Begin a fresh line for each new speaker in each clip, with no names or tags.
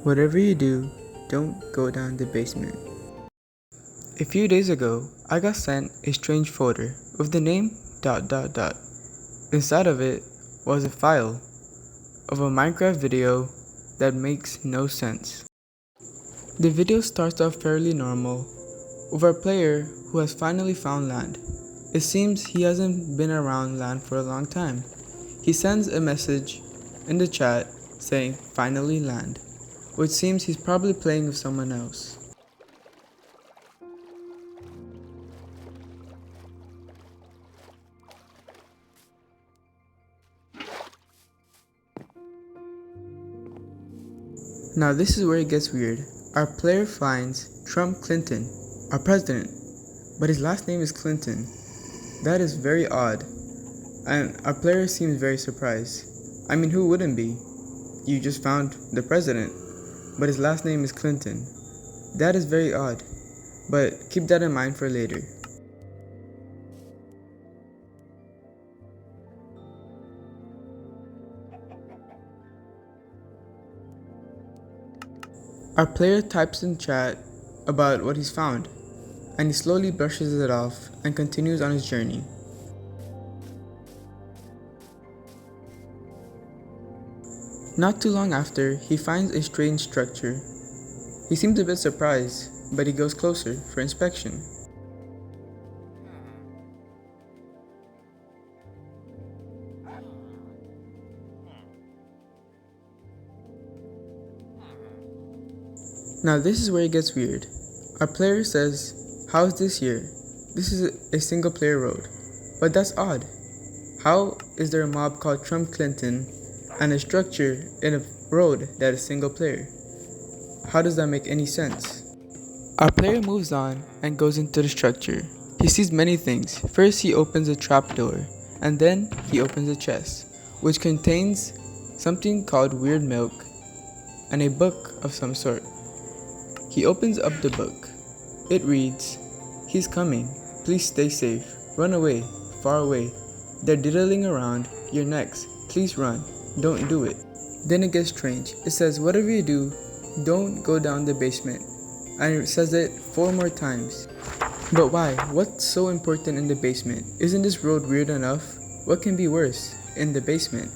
Whatever you do, don't go down the basement. A few days ago, I got sent a strange folder with the name ... Inside of it was a file of a Minecraft video that makes no sense. The video starts off fairly normal, with our player who has finally found land. It seems he hasn't been around land for a long time. He sends a message in the chat saying finally land, which seems he's probably playing with someone else. Now this is where it gets weird. Our player finds Trump Clinton, our president, but his last name is Clinton. That is very odd, and our player seems very surprised. I mean, who wouldn't be? You just found the president, but his last name is Clinton. That is very odd, but keep that in mind for later. Our player types in chat about what he's found, and he slowly brushes it off and continues on his journey. Not too long after, he finds a strange structure. He seems a bit surprised, but he goes closer for inspection. Now this is where it gets weird. Our player says, "How's this here? This is a single player road." But that's odd. How is there a mob called Trump Clinton and a structure in a road that is single player? How does that make any sense? Our player moves on and goes into the structure. He sees many things. First he opens a trapdoor, and then he opens a chest, which contains something called weird milk and a book of some sort. He opens up the book. It reads, "He's coming. Please stay safe. Run away. Far away. They're diddling around. You're next. Please run. Don't do it." Then it gets strange. It says, "Whatever you do, don't go down the basement." And it says it 4 more times. But why? What's so important in the basement? Isn't this road weird enough? What can be worse in the basement?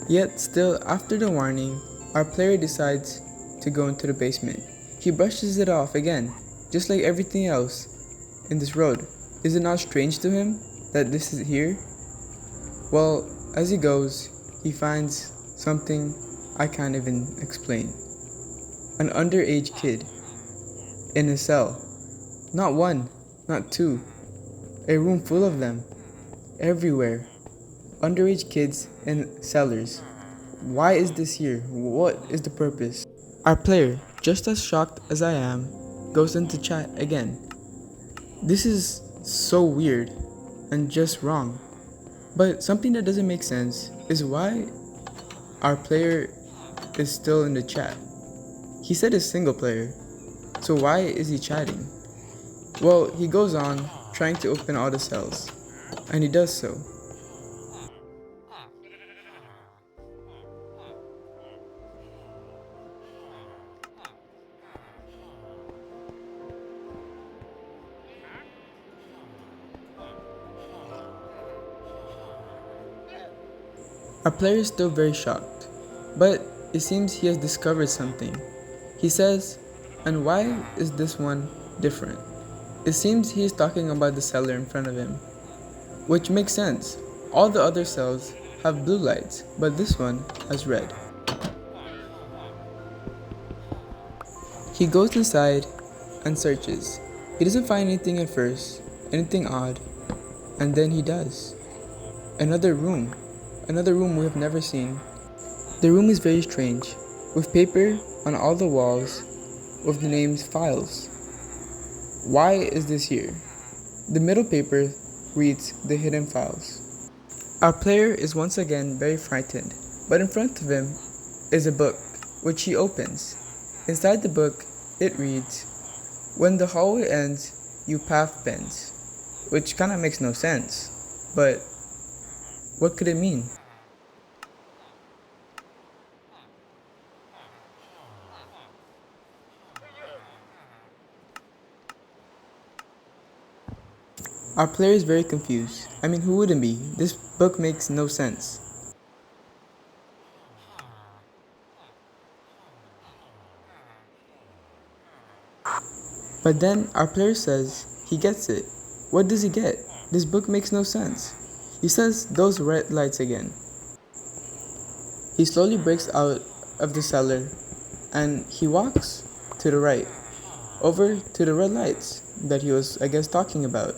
Yet still, after the warning, our player decides to go into the basement. He brushes it off again, just like everything else in this road. Is it not strange to him that this is here? Well, as he goes, he finds something I can't even explain. An underage kid in a cell. Not one, not two. A room full of them. Everywhere. Underage kids in cellars. Why is this here? What is the purpose? Our player, just as shocked as I am, goes into chat again. This is so weird and just wrong. But something that doesn't make sense is why our player is still in the chat. He said he's single player, so why is he chatting? Well, he goes on trying to open all the cells, and he does so. Our player is still very shocked, but it seems he has discovered something. He says, "And why is this one different?" It seems he is talking about the cellar in front of him, which makes sense. All the other cells have blue lights, but this one has red. He goes inside and searches. He doesn't find anything at first, anything odd, and then he does. Another room we have never seen. The room is very strange, with paper on all the walls with the names files. Why is this here? The middle paper reads the hidden files. Our player is once again very frightened, but in front of him is a book, which he opens. Inside the book, it reads, "When the hallway ends, you path bends," which kind of makes no sense, but What could it mean? Our player is very confused. I mean, who wouldn't be? This book makes no sense. But then our player says he gets it. What does he get? This book makes no sense. He says those red lights again. He slowly breaks out of the cellar and he walks to the right, over to the red lights that he was, I guess, talking about.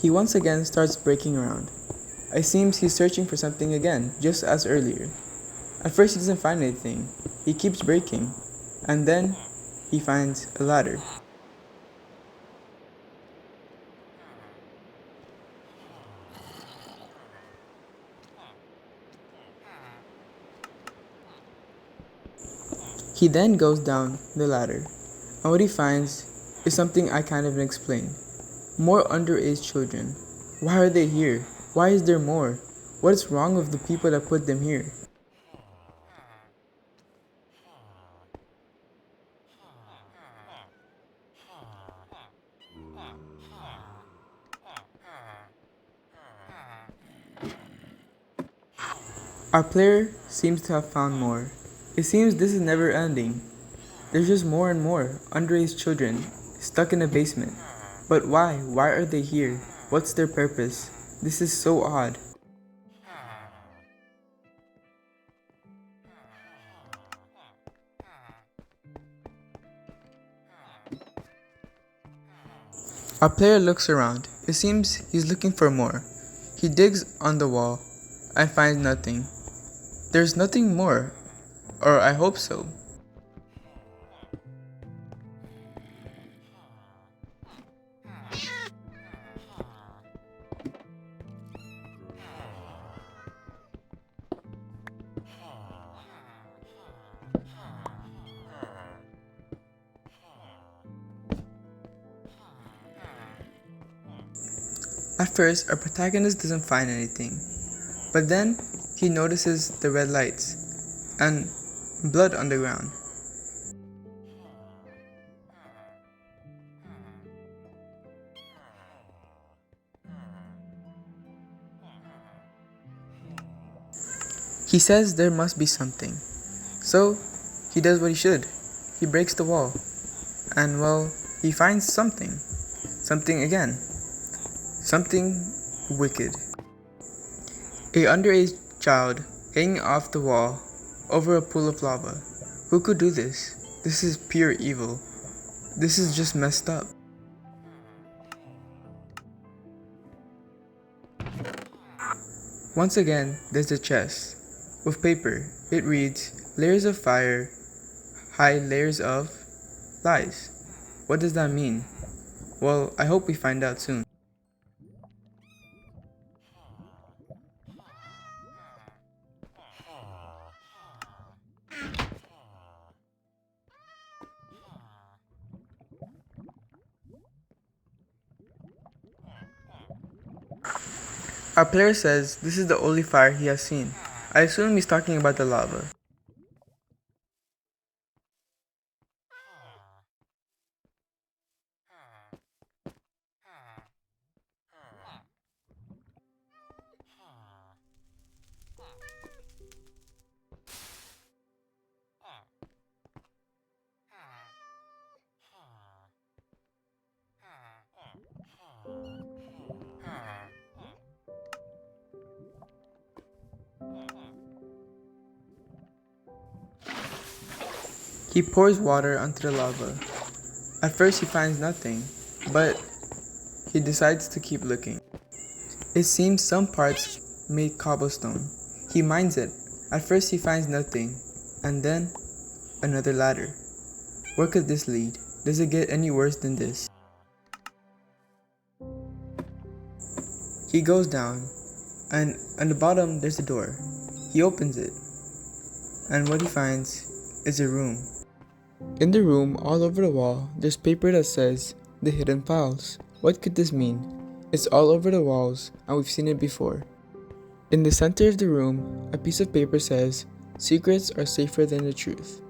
He once again starts breaking around. It seems he's searching for something again, just as earlier. At first he doesn't find anything. He keeps breaking, and then he finds a ladder. He then goes down the ladder, and what he finds is something I can't even explain. More underage children. Why are they here? Why is there more? What is wrong with the people that put them here? Our player seems to have found more. It seems this is never ending. There's just more and more underage children stuck in a basement. But why? Why are they here? What's their purpose? This is so odd. Our player looks around. It seems he's looking for more. He digs on the wall and finds nothing. There's nothing more, or I hope so. At first, our protagonist doesn't find anything, but then he notices the red lights and blood on the ground. He says there must be something, so he does what he should. He breaks the wall, and well, he finds something. Something again. Something wicked. A underage child hanging off the wall over a pool of lava. Who could do this? This is pure evil. This is just messed up. Once again, there's a chest with paper. It reads, layers of fire, high layers of lies. What does that mean? Well, I hope we find out soon. Our player says this is the only fire he has seen. I assume he's talking about the lava. He pours water onto the lava. At first he finds nothing, but he decides to keep looking. It seems some parts made cobblestone. He mines it. At first he finds nothing, and then another ladder. Where could this lead? Does it get any worse than this? He goes down, and on the bottom there's a door. He opens it, and what he finds is a room. In the room, all over the wall, there's paper that says the hidden files. What could this mean? It's all over the walls, and we've seen it before. In the center of the room, a piece of paper says, "Secrets are safer than the truth."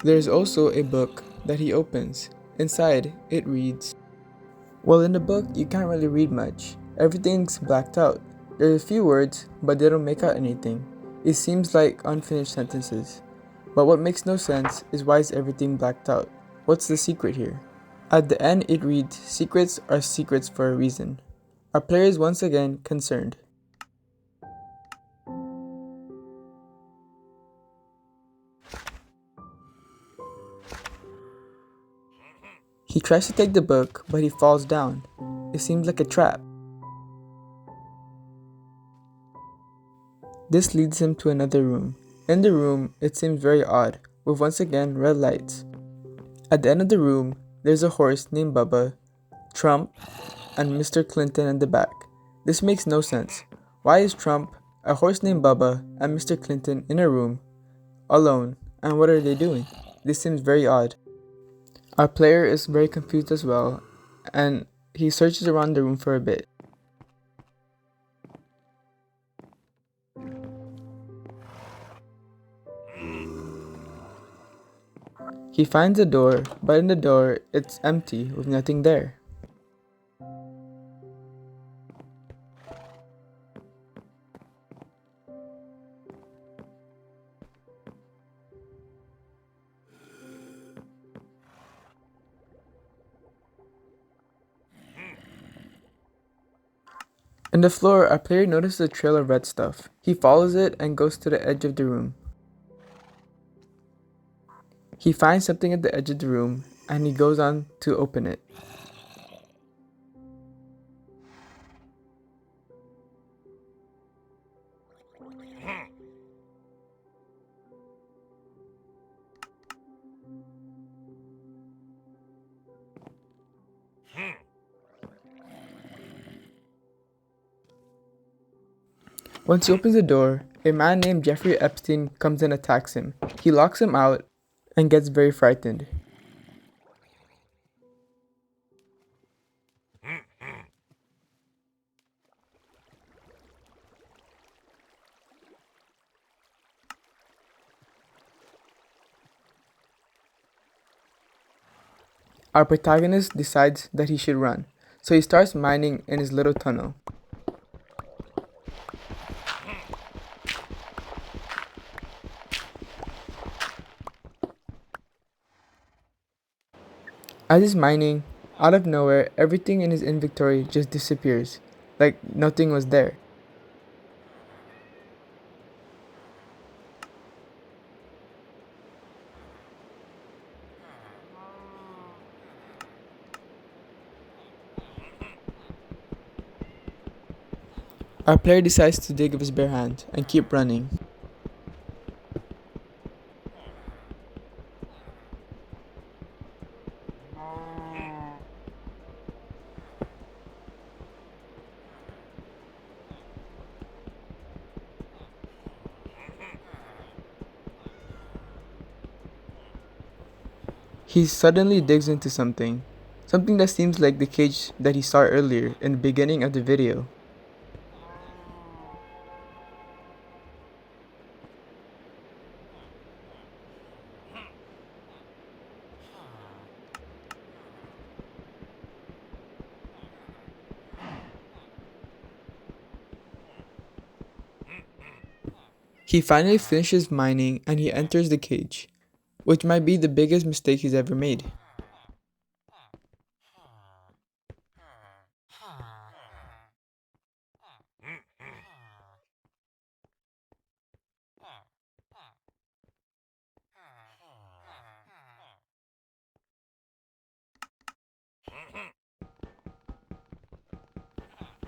There is also a book that he opens. Inside, it reads, well, in the book, you can't really read much. Everything's blacked out. There's a few words, but they don't make out anything. It seems like unfinished sentences. But what makes no sense is why is everything blacked out? What's the secret here? At the end, it reads, "Secrets are secrets for a reason." Our player is once again concerned. He tries to take the book, but he falls down. It seems like a trap. This leads him to another room. In the room, it seems very odd, with once again red lights. At the end of the room, there's a horse named Bubba, Trump, and Mr. Clinton in the back. This makes no sense. Why is Trump, a horse named Bubba, and Mr. Clinton in a room, alone, and what are they doing? This seems very odd. Our player is very confused as well, and he searches around the room for a bit. He finds a door, but in the door, it's empty with nothing there. In the floor, our player notices a trail of red stuff. He follows it and goes to the edge of the room. He finds something at the edge of the room, and he goes on to open it. Once he opens the door, a man named Jeffrey Epstein comes and attacks him. He locks him out and gets very frightened. Our protagonist decides that he should run, so he starts mining in his little tunnel. As he's mining, out of nowhere, everything in his inventory just disappears, like nothing was there. Our player decides to dig with his bare hand and keep running. He suddenly digs into something that seems like the cage that he saw earlier in the beginning of the video. He finally finishes mining and he enters the cage, which might be the biggest mistake he's ever made.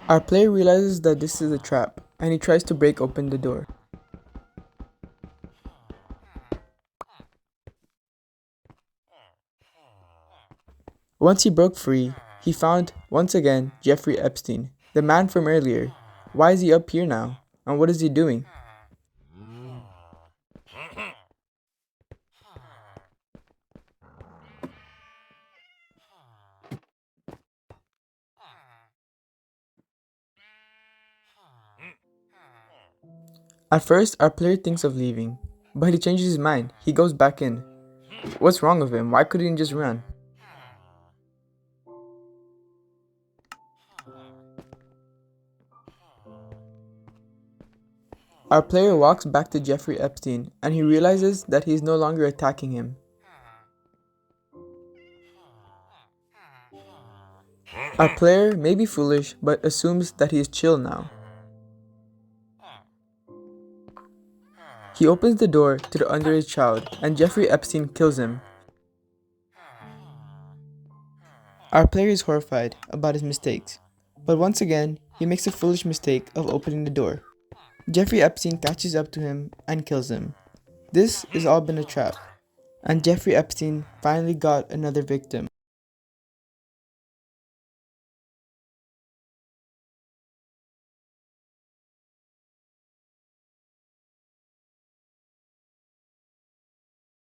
Our player realizes that this is a trap and he tries to break open the door. Once he broke free, he found, once again, Jeffrey Epstein, the man from earlier. Why is he up here now? And what is he doing? At first, our player thinks of leaving, but he changes his mind. He goes back in. What's wrong with him? Why couldn't he just run? Our player walks back to Jeffrey Epstein and he realizes that he is no longer attacking him. Our player may be foolish but assumes that he is chill now. He opens the door to the underage child and Jeffrey Epstein kills him. Our player is horrified about his mistakes, but once again, he makes a foolish mistake of opening the door. Jeffrey Epstein catches up to him and kills him. This has all been a trap, and Jeffrey Epstein finally got another victim.